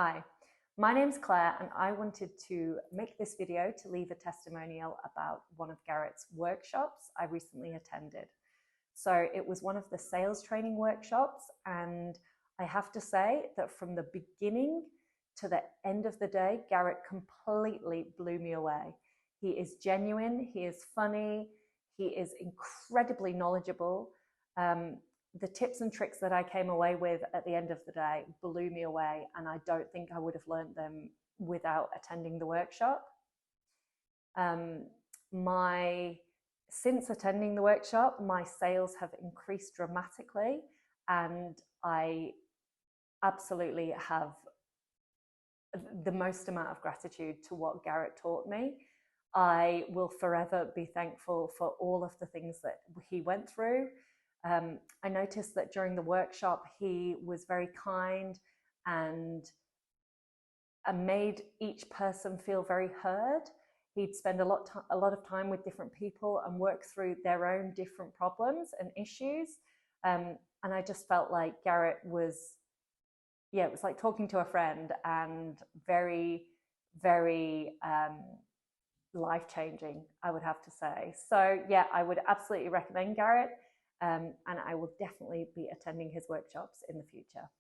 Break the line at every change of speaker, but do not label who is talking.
Hi, my name's Claire and I wanted to make this video to leave a testimonial about one of Garrett's workshops I recently attended. So it was one of the sales training workshops, and I have to say that from the beginning to the end of the day, Garrett completely blew me away. He is genuine, he is funny, he is incredibly knowledgeable. The tips and tricks that I came away with at the end of the day blew me away, and I don't think I would have learned them without attending the workshop. Since attending the workshop, my sales have increased dramatically, and I absolutely have the most amount of gratitude to what Garrett taught me. I will forever be thankful for all of the things that he went through. I noticed that during the workshop, he was very kind and made each person feel very heard. He'd spend a lot of time with different people and work through their own different problems and issues. And I just felt like Garrett was, it was like talking to a friend, and very, very life-changing, I would have to say. So yeah, I would absolutely recommend Garrett, and I will definitely be attending his workshops in the future.